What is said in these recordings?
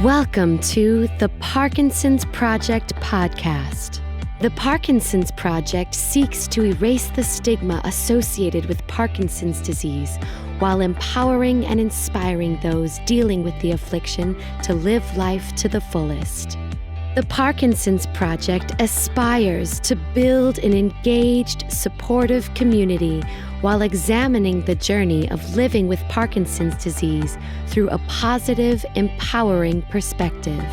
Welcome to the Parkinsons Project podcast. The Parkinsons Project seeks to erase the stigma associated with Parkinson's disease while empowering and inspiring those dealing with the affliction to live life to the fullest. The Parkinsons Project aspires to build an engaged, supportive community while examining the journey of living with Parkinson's disease through a positive, empowering perspective.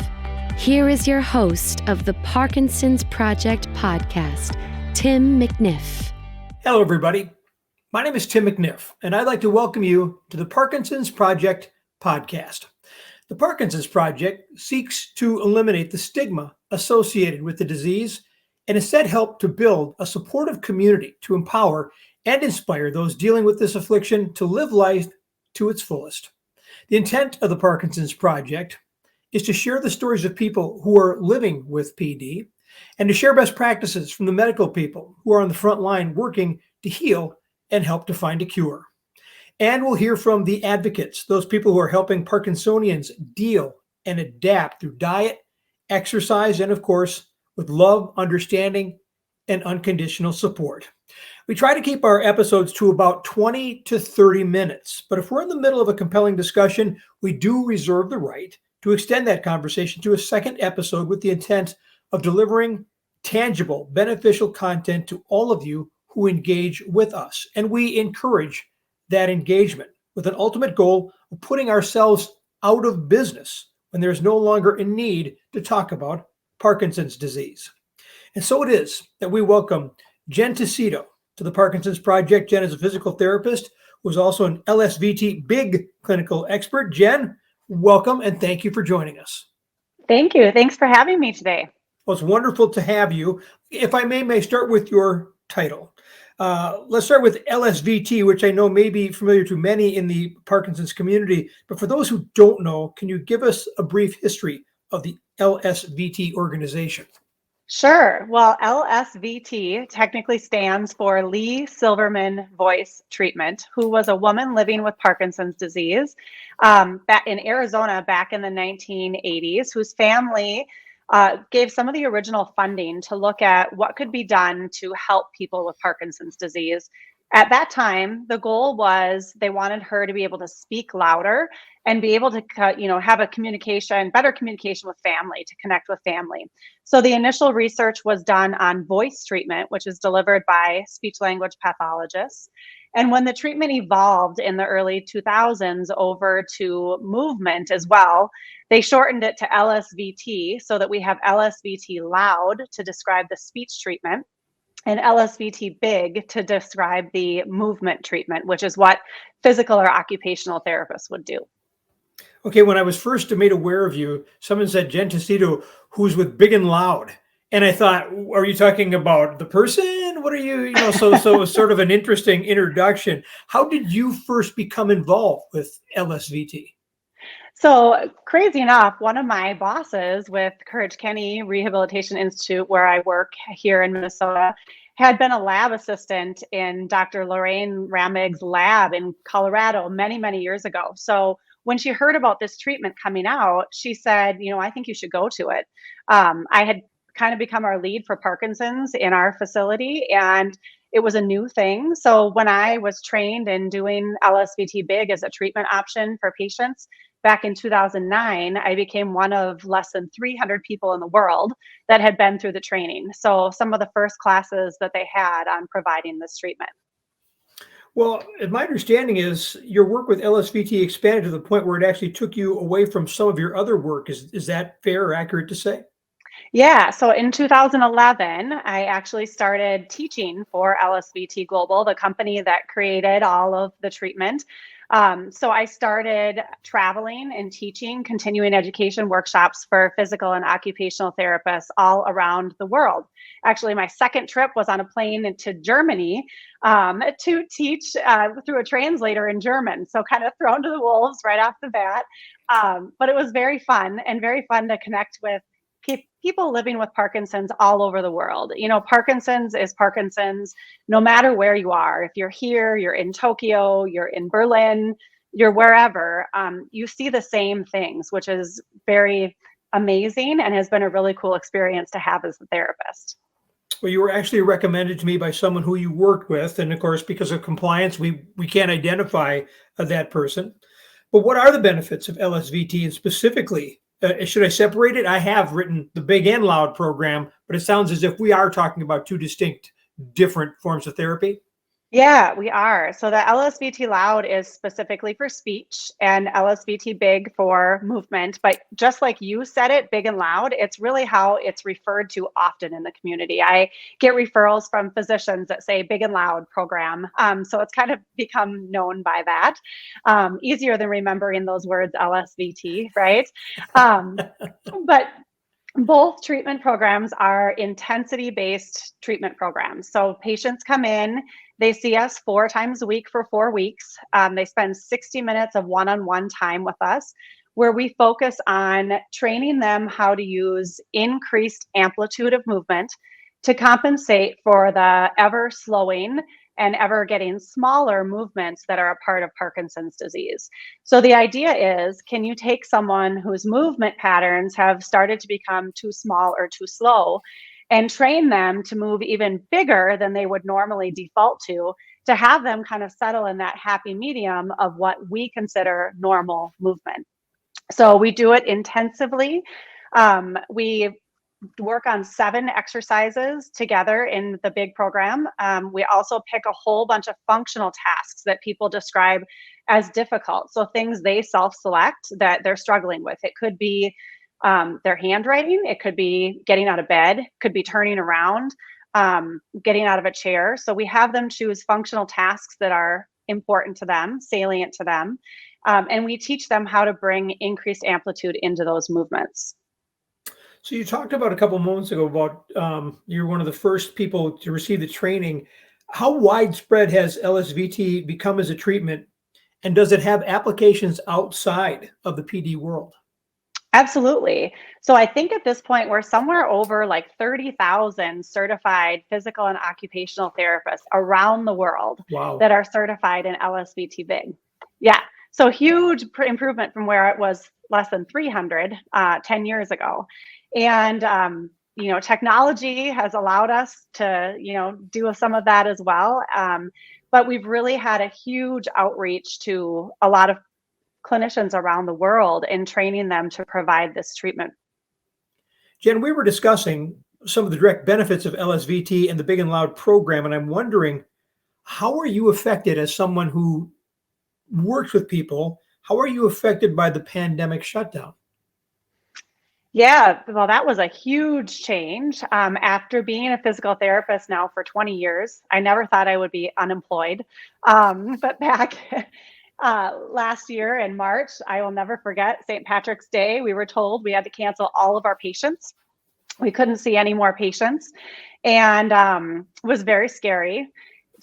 Here is your host of the Parkinsons Project podcast, Tim McNiff. Hello, everybody. My name is Tim McNiff, and I'd like to welcome you to the Parkinsons Project podcast. The Parkinsons Project seeks to eliminate the stigma associated with the disease and instead help to build a supportive community to empower and inspire those dealing with this affliction to live life to its fullest. The intent of the Parkinsons Project is to share the stories of people who are living with PD and to share best practices from the medical people who are on the front line working to heal and help to find a cure. And we'll hear from the advocates, those people who are helping Parkinsonians deal and adapt through diet, exercise, and of course, with love, understanding, and unconditional support. We try to keep our episodes to about 20 to 30 minutes, but if we're in the middle of a compelling discussion, we do reserve the right to extend that conversation to a second episode with the intent of delivering tangible, beneficial content to all of you who engage with us. And we encourage that engagement with an ultimate goal of putting ourselves out of business when there's no longer a need to talk about Parkinson's disease. And so it is that we welcome Jen Tuccitto to the Parkinson's Project. Jen is a physical therapist who is also an LSVT BIG Clinical Expert. Jen, welcome and thank you for joining us. Thank you. Thanks for having me today. Well, it's wonderful to have you. If I may start with your title. Let's start with LSVT, which I know may be familiar to many in the Parkinson's community. But for those who don't know, can you give us a brief history of the LSVT organization? Sure. Well, LSVT technically stands for Lee Silverman Voice Treatment, who was a woman living with Parkinson's disease back in Arizona back in the 1980s, whose family gave some of the original funding to look at what could be done to help people with Parkinson's disease. At that time, the goal was they wanted her to be able to speak louder and be able to, have better communication with family, to connect with family. So the initial research was done on voice treatment, which is delivered by speech language pathologists. And when the treatment evolved in the early 2000s over to movement as well, they shortened it to LSVT so that we have LSVT Loud to describe the speech treatment and LSVT Big to describe the movement treatment, which is what physical or occupational therapists would do. Okay, when I was first made aware of you, someone said Jen Tuccitto, who's with Big and Loud. And I thought, are you talking about the person? What are you, so it was sort of an interesting introduction. How did you first become involved with LSVT? So crazy enough, one of my bosses with Courage Kenny Rehabilitation Institute, where I work here in Minnesota, had been a lab assistant in Dr. Lorraine Ramig's lab in Colorado many, many years ago. So when she heard about this treatment coming out, she said, I think you should go to it. I had kind of become our lead for Parkinson's in our facility, and it was a new thing. So when I was trained in doing LSVT Big as a treatment option for patients back in 2009, I became one of less than 300 people in the world that had been through the training. So some of the first classes that they had on providing this treatment. Well, my understanding is your work with LSVT expanded to the point where it actually took you away from some of your other work. Is that fair or accurate to say? Yeah, so in 2011, I actually started teaching for LSVT Global, the company that created all of the treatment. So I started traveling and teaching continuing education workshops for physical and occupational therapists all around the world. Actually, my second trip was on a plane into Germany to teach through a translator in German. So kind of thrown to the wolves right off the bat. But it was very fun to connect with people living with Parkinson's all over the world. Parkinson's is Parkinson's no matter where you are. If you're here, you're in Tokyo, you're in Berlin, you're wherever, you see the same things, which is very amazing and has been a really cool experience to have as a therapist. Well, you were actually recommended to me by someone who you worked with. And of course, because of compliance, we can't identify that person. But what are the benefits of LSVT, and specifically, should I separate it? I have written the Big and Loud program, but it sounds as if we are talking about two distinct, different forms of therapy. Yeah, we are. So the LSVT Loud is specifically for speech and LSVT Big for movement. But just like you said it, Big and Loud, it's really how it's referred to often in the community. I get referrals from physicians that say Big and Loud program. So it's kind of become known by that. Easier than remembering those words LSVT, right? But both treatment programs are intensity-based treatment programs. So patients come in, they see us 4 times a week for 4 weeks. They spend 60 minutes of one-on-one time with us, where we focus on training them how to use increased amplitude of movement to compensate for the ever slowing and ever getting smaller movements that are a part of Parkinson's disease. So the idea is, can you take someone whose movement patterns have started to become too small or too slow and train them to move even bigger than they would normally default to have them kind of settle in that happy medium of what we consider normal movement. So we do it intensively. We work on 7 exercises together in the big program. We also pick a whole bunch of functional tasks that people describe as difficult. So things they self-select that they're struggling with. It could be their handwriting. It could be getting out of bed, could be turning around, getting out of a chair. So we have them choose functional tasks that are important to them, salient to them. And we teach them how to bring increased amplitude into those movements. So you talked about a couple moments ago about you're one of the first people to receive the training. How widespread has LSVT become as a treatment, and does it have applications outside of the PD world? Absolutely. So I think at this point, we're somewhere over like 30,000 certified physical and occupational therapists around the world Wow. that are certified in LSVT Big. Yeah. So huge improvement from where it was less than 300 10 years ago. And, technology has allowed us to, do some of that as well. But we've really had a huge outreach to a lot of clinicians around the world in training them to provide this treatment. Jen, we were discussing some of the direct benefits of LSVT and the Big and Loud program, and I'm wondering, how are you affected as someone who works with people? How are you affected by the pandemic shutdown? Yeah, well, that was a huge change. After being a physical therapist now for 20 years, I never thought I would be unemployed. But back last year in March, I will never forget St. Patrick's Day. We were told we had to cancel all of our patients. We couldn't see any more patients. And it was very scary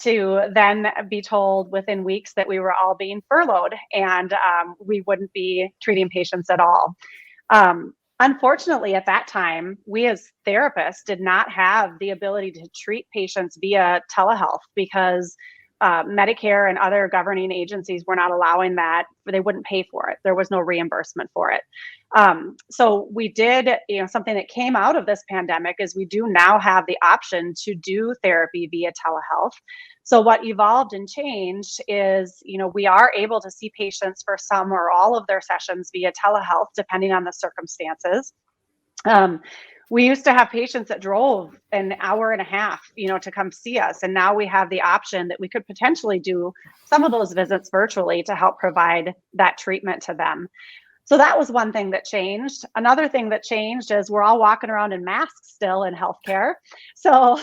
to then be told within weeks that we were all being furloughed and we wouldn't be treating patients at all. Unfortunately, at that time, we as therapists did not have the ability to treat patients via telehealth because Medicare and other governing agencies were not allowing that. They wouldn't pay for it. There was no reimbursement for it. So we did, something that came out of this pandemic is we do now have the option to do therapy via telehealth. So what evolved and changed is, we are able to see patients for some or all of their sessions via telehealth, depending on the circumstances. We used to have patients that drove an hour and a half, to come see us. And now we have the option that we could potentially do some of those visits virtually to help provide that treatment to them. So that was one thing that changed. Another thing that changed is we're all walking around in masks still in healthcare. So,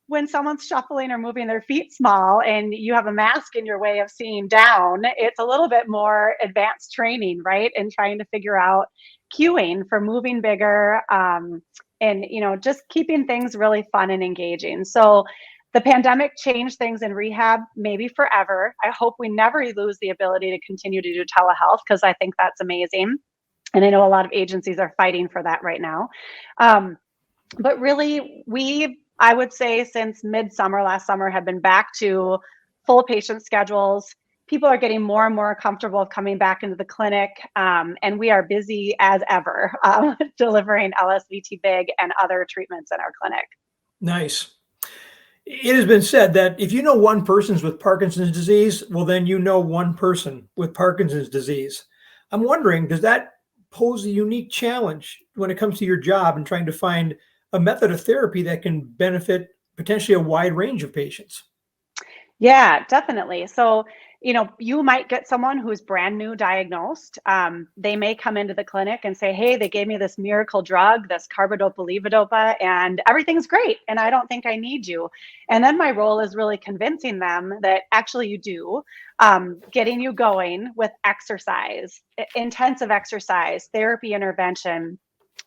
when someone's shuffling or moving their feet small and you have a mask in your way of seeing down, it's a little bit more advanced training, right? And trying to figure out cueing for moving bigger and, just keeping things really fun and engaging. So the pandemic changed things in rehab, maybe forever. I hope we never lose the ability to continue to do telehealth because I think that's amazing. And I know a lot of agencies are fighting for that right now. But really, I would say since midsummer last summer have been back to full patient schedules. people are getting more and more comfortable coming back into the clinic, and we are busy as ever delivering LSVT BIG and other treatments in our clinic. Nice. It has been said that if you know one person's with Parkinson's disease, well, then you know one person with Parkinson's disease. I'm wondering, does that pose a unique challenge when it comes to your job and trying to find a method of therapy that can benefit potentially a wide range of patients? Yeah, definitely. So, you might get someone who's brand new diagnosed. They may come into the clinic and say, hey, they gave me this miracle drug, this carbidopa-levodopa, and everything's great. And I don't think I need you. And then my role is really convincing them that actually you do, getting you going with exercise, intensive exercise, therapy intervention.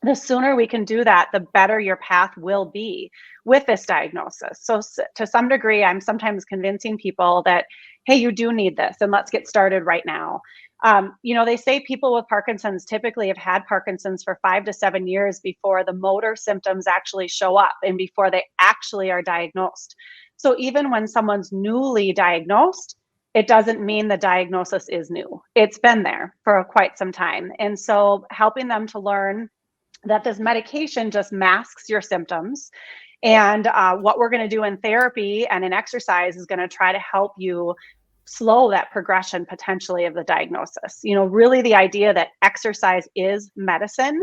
The sooner we can do that, the better your path will be with this diagnosis. So to some degree, I'm sometimes convincing people that, hey, you do need this, and let's get started right now. They say people with Parkinson's typically have had Parkinson's for 5 to 7 years before the motor symptoms actually show up and before they actually are diagnosed. So even when someone's newly diagnosed, it doesn't mean the diagnosis is new. It's been there for quite some time. And so helping them to learn that this medication just masks your symptoms. And what we're going to do in therapy and in exercise is going to try to help you slow that progression potentially of the diagnosis. Really the idea that exercise is medicine,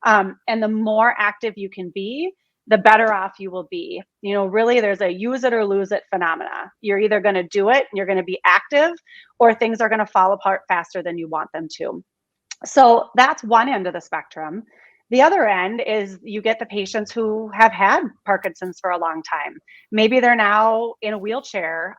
and the more active you can be, the better off you will be. Really there's a use it or lose it phenomena. You're either going to do it, you're going to be active, or things are going to fall apart faster than you want them to. So that's one end of the spectrum. The other end is you get the patients who have had Parkinson's for a long time. Maybe they're now in a wheelchair,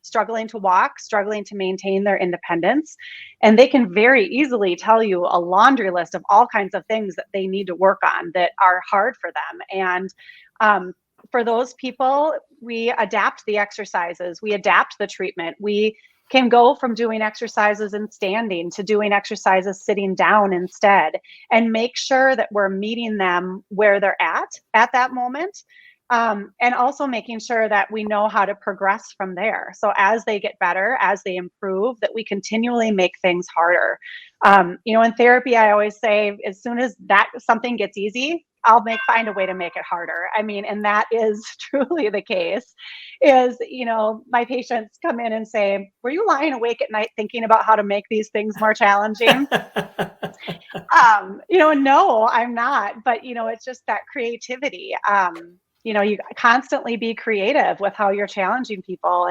struggling to walk, struggling to maintain their independence. And they can very easily tell you a laundry list of all kinds of things that they need to work on that are hard for them. And for those people, we adapt the exercises, we adapt the treatment. We can go from doing exercises in standing to doing exercises sitting down instead, and make sure that we're meeting them where they're at that moment. And also making sure that we know how to progress from there. So as they get better, as they improve, that we continually make things harder. In therapy, I always say, as soon as that something gets easy, I'll find a way to make it harder. And that is truly the case. My patients come in and say, were you lying awake at night thinking about how to make these things more challenging? No, I'm not. But, it's just that creativity. You constantly be creative with how you're challenging people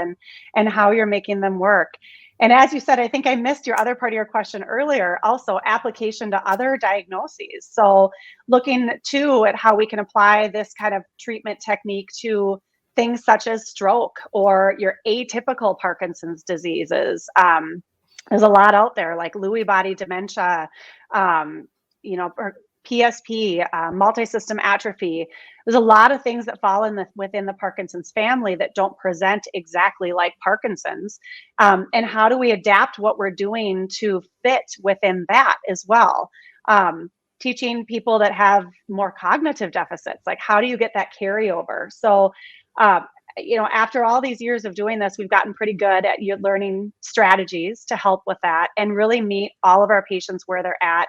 and how you're making them work. And as you said, I think I missed your other part of your question earlier, also application to other diagnoses. So looking too at how we can apply this kind of treatment technique to things such as stroke or your atypical Parkinson's diseases. There's a lot out there like Lewy body dementia, or PSP, multi-system atrophy. There's a lot of things that fall within the Parkinson's family that don't present exactly like Parkinson's. And how do we adapt what we're doing to fit within that as well? Teaching people that have more cognitive deficits, like how do you get that carryover? So, after all these years of doing this, we've gotten pretty good at learning strategies to help with that and really meet all of our patients where they're at.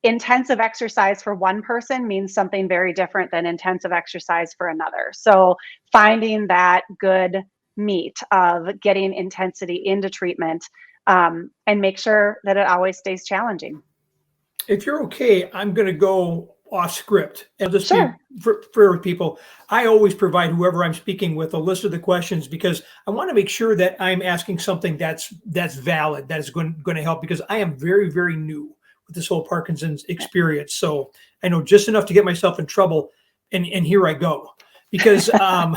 Intensive exercise for one person means something very different than intensive exercise for another. So finding that good meat of getting intensity into treatment, and make sure that it always stays challenging. If you're okay, I'm going to go off script and just Sure. be fair with people. I always provide whoever I'm speaking with a list of the questions because I want to make sure that I'm asking something that's valid, that is going to help, because I am very, very new with this whole Parkinson's experience. So I know just enough to get myself in trouble, and here I go. Because I'm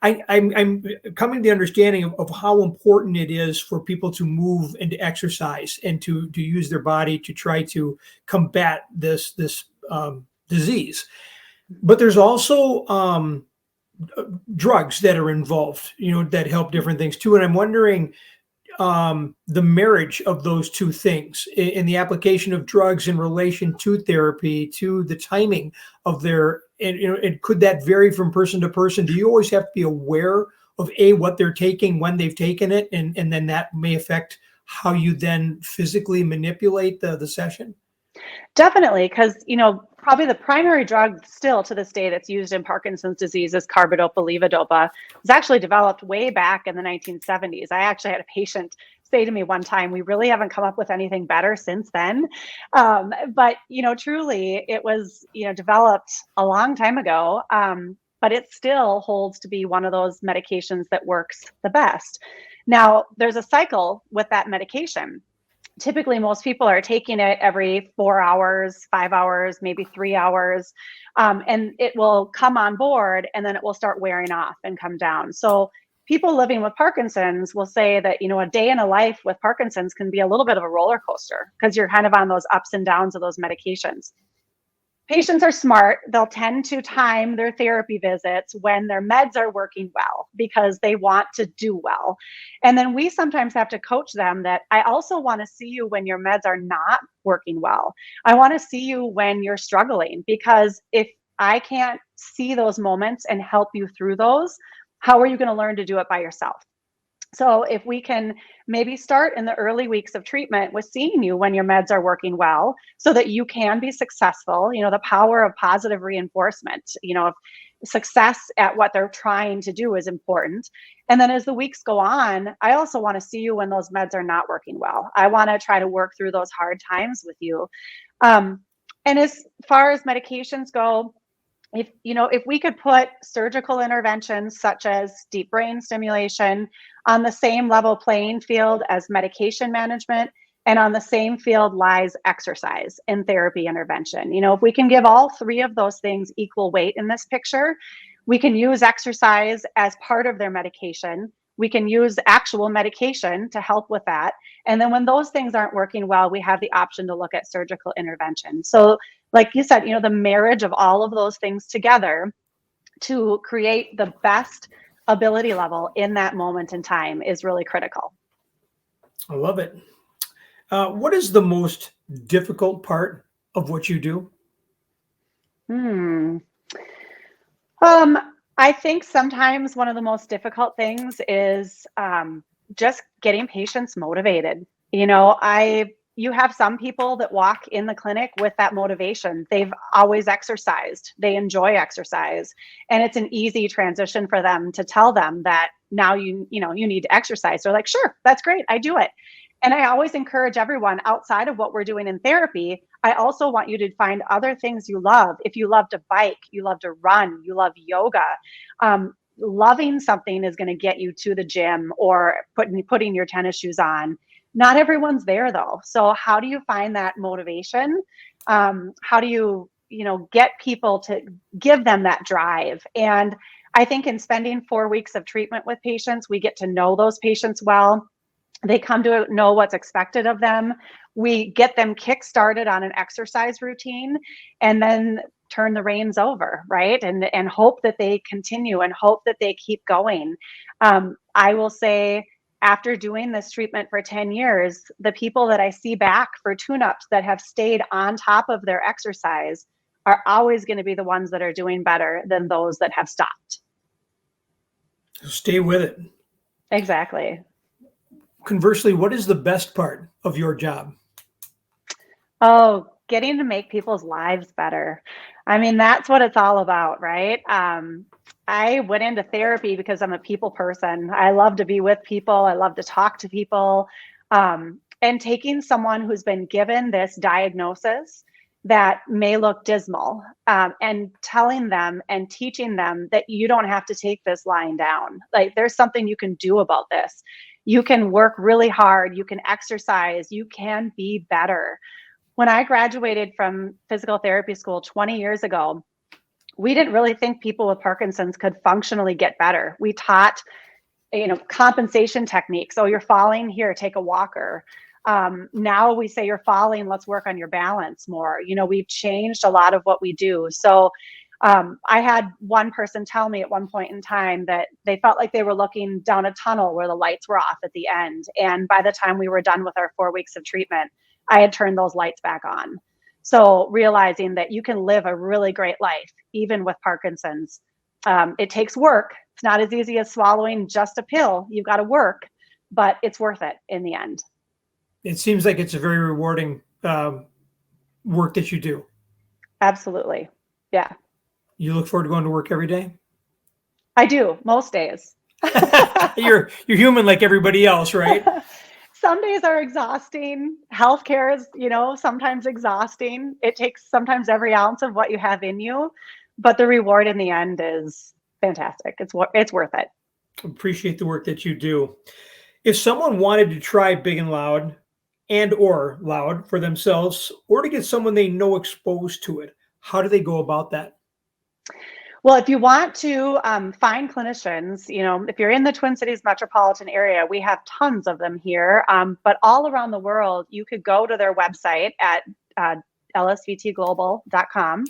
coming to the understanding of how important it is for people to move and to exercise and to use their body to try to combat this disease. But there's also drugs that are involved, that help different things too. And I'm wondering, the marriage of those two things in the application of drugs in relation to therapy, to the timing of and could that vary from person to person? Do you always have to be aware of what they're taking, when they've taken it, and then that may affect how you then physically manipulate the session? Definitely, because probably the primary drug still to this day that's used in Parkinson's disease is carbidopa levodopa. It was actually developed way back in the 1970s. I actually had a patient say to me one time, "We really haven't come up with anything better since then." But truly, it was developed a long time ago. But it still holds to be one of those medications that works the best. Now, there's a cycle with that medication. Typically, most people are taking it every 4 hours, 5 hours, maybe 3 hours, and it will come on board and then it will start wearing off and come down. So people living with Parkinson's will say that, a day in a life with Parkinson's can be a little bit of a roller coaster because you're kind of on those ups and downs of those medications. Patients are smart. They'll tend to time their therapy visits when their meds are working well because they want to do well. And then we sometimes have to coach them that I also want to see you when your meds are not working well. I want to see you when you're struggling, because if I can't see those moments and help you through those, how are you going to learn to do it by yourself? So if we can maybe start in the early weeks of treatment with seeing you when your meds are working well so that you can be successful, the power of positive reinforcement, success at what they're trying to do is important. And then as the weeks go on, I also want to see you when those meds are not working well. I want to try to work through those hard times with you. And as far as medications go, if we could put surgical interventions such as deep brain stimulation on the same level playing field as medication management, and on the same field lies exercise and therapy intervention. If we can give all three of those things equal weight in this picture, we can use exercise as part of their medication. We can use actual medication to help with that. And then when those things aren't working well, we have the option to look at surgical intervention. So like you said, the marriage of all of those things together to create the best ability level in that moment in time is really critical. I love it. What is the most difficult part of what you do? I think sometimes one of the most difficult things is just getting patients motivated. You have some people that walk in the clinic with that motivation. They've always exercised. They enjoy exercise. And it's an easy transition for them to tell them that now you need to exercise. They're like, sure, that's great. I do it. And I always encourage everyone outside of what we're doing in therapy, I also want you to find other things you love. If you love to bike, you love to run, you love yoga, loving something is going to get you to the gym or putting your tennis shoes on. Not everyone's there though. So how do you find that motivation? How do you, get people to give them that drive? And I think in spending 4 weeks of treatment with patients, we get to know those patients well. They come to know what's expected of them. We get them kick-started on an exercise routine and then turn the reins over, right? And hope that they continue and hope that they keep going. I will say, after doing this treatment for 10 years, the people that I see back for tune-ups that have stayed on top of their exercise are always going to be the ones that are doing better than those that have stopped. Stay with it. Exactly. Conversely, what is the best part of your job? Oh, getting to make people's lives better. I mean, that's what it's all about, right? I went into therapy because I'm a people person. I love to be with people. I love to talk to people. And taking someone who's been given this diagnosis that may look dismal, and telling them and teaching them that you don't have to take this lying down. Like, there's something you can do about this. You can work really hard. You can exercise. You can be better. When I graduated from physical therapy school 20 years ago, we didn't really think people with Parkinson's could functionally get better. We taught, compensation techniques. Oh, you're falling, here, take a walker. Now we say you're falling, let's work on your balance more. We've changed a lot of what we do. So I had one person tell me at one point in time that they felt like they were looking down a tunnel where the lights were off at the end. And by the time we were done with our 4 weeks of treatment, I had turned those lights back on. So realizing that you can live a really great life, even with Parkinson's. It takes work It's not as easy as swallowing just a pill. You've got to work, but it's worth it in the end. It seems like it's a very rewarding work that you do. Absolutely. Yeah. You look forward to going to work every day? I do, most days. You're human like everybody else, right? Some days are exhausting. Healthcare is, sometimes exhausting. It takes sometimes every ounce of what you have in you, but the reward in the end is fantastic. It's worth it. Appreciate the work that you do. If someone wanted to try Big and Loud or Loud for themselves, or to get someone they know exposed to it, how do they go about that? Well, if you want to find clinicians, if you're in the Twin Cities metropolitan area, we have tons of them here. But all around the world, you could go to their website at lsvtglobal.com.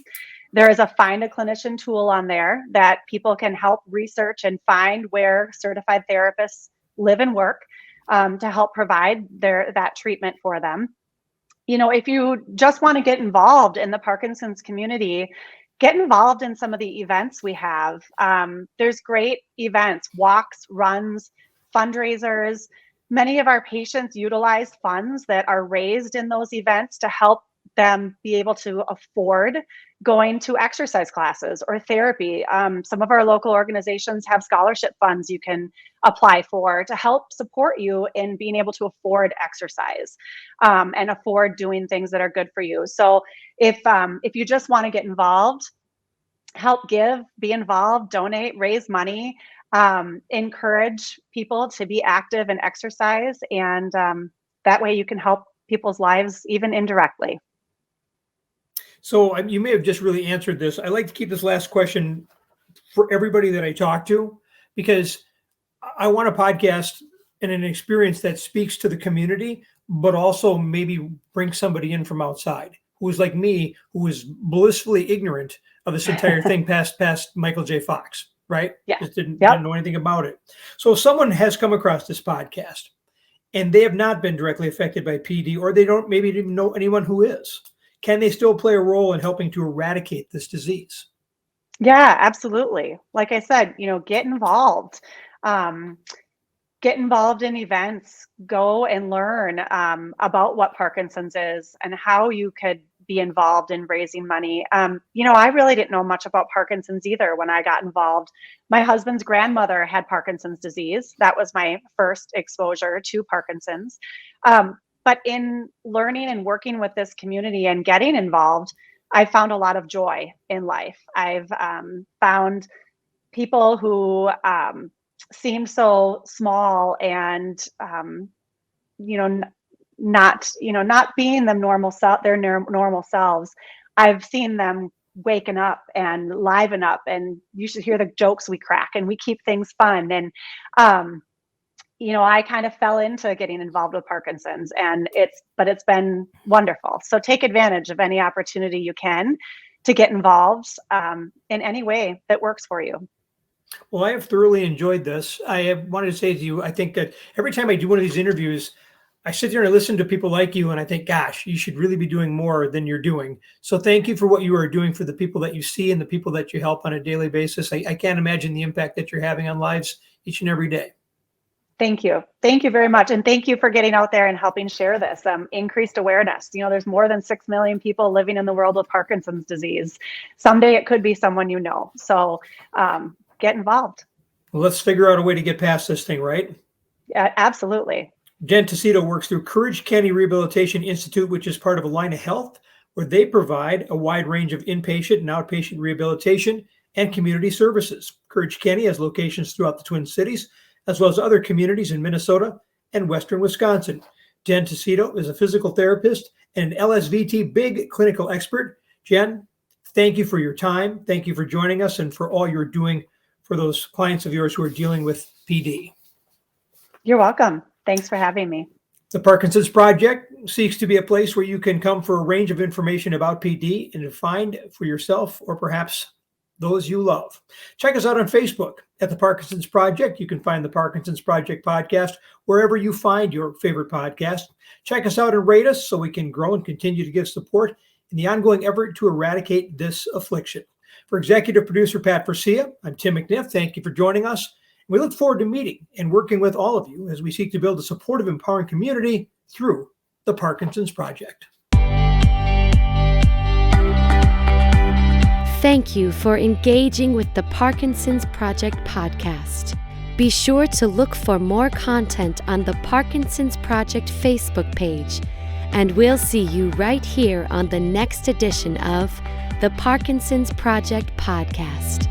There is a Find a Clinician tool on there that people can help research and find where certified therapists live and work to help provide that treatment for them. If you just want to get involved in the Parkinson's community, get involved in some of the events we have. There's great events, walks, runs, fundraisers. Many of our patients utilize funds that are raised in those events to help them be able to afford going to exercise classes or therapy. Some of our local organizations have scholarship funds you can apply for to help support you in being able to afford exercise and afford doing things that are good for you. So if you just want to get involved, help give, be involved, donate, raise money, encourage people to be active and exercise, and that way you can help people's lives even indirectly. So you may have just really answered this. I like to keep this last question for everybody that I talk to, because I want a podcast and an experience that speaks to the community, but also maybe bring somebody in from outside who is like me, who is blissfully ignorant of this entire thing past Michael J. Fox, right? Yeah. Just didn't know anything about it. So if someone has come across this podcast and they have not been directly affected by PD, or they don't maybe even know anyone who is, can they still play a role in helping to eradicate this disease? Yeah, absolutely. Like I said, get involved. Get involved in events, go and learn about what Parkinson's is and how you could be involved in raising money. I really didn't know much about Parkinson's either when I got involved. My husband's grandmother had Parkinson's disease. That was my first exposure to Parkinson's. But in learning and working with this community and getting involved, I found a lot of joy in life. I've found people who seemed so small and not being their normal selves. I've seen them waking up and liven up, and you should hear the jokes we crack, and we keep things fun. And I kind of fell into getting involved with Parkinson's, and it's been wonderful. So take advantage of any opportunity you can to get involved in any way that works for you. Well, I have thoroughly enjoyed this. I have wanted to say to you, I think that every time I do one of these interviews, I sit there and listen to people like you, and I think, gosh, you should really be doing more than you're doing. So thank you for what you are doing for the people that you see and the people that you help on a daily basis. I can't imagine the impact that you're having on lives each and every day. Thank you. Thank you very much. And thank you for getting out there and helping share this increased awareness. There's more than 6 million people living in the world with Parkinson's disease. Someday it could be someone you know. So get involved. Well, let's figure out a way to get past this thing, right? Yeah, absolutely. Jen Tuccitto works through Courage County Rehabilitation Institute, which is part of Allina Health, where they provide a wide range of inpatient and outpatient rehabilitation and community services. Courage County has locations throughout the Twin Cities, as well as other communities in Minnesota and Western Wisconsin. Jen Tuccitto is a physical therapist and an LSVT BIG Clinical Expert. Jen, thank you for your time. Thank you for joining us and for all you're doing for those clients of yours who are dealing with PD. You're welcome. Thanks for having me. The Parkinson's Project seeks to be a place where you can come for a range of information about PD and to find for yourself or perhaps those you love. Check us out on Facebook at the Parkinson's Project. You can find the Parkinson's Project podcast wherever you find your favorite podcast. Check us out and rate us so we can grow and continue to give support in the ongoing effort to eradicate this affliction. For executive producer Pat Farcia, I'm Tim McNiff. Thank you for joining us. We look forward to meeting and working with all of you as we seek to build a supportive, empowering community through the Parkinson's Project. Thank you for engaging with the Parkinson's Project podcast. Be sure to look for more content on the Parkinson's Project Facebook page, and we'll see you right here on the next edition of the Parkinson's Project podcast.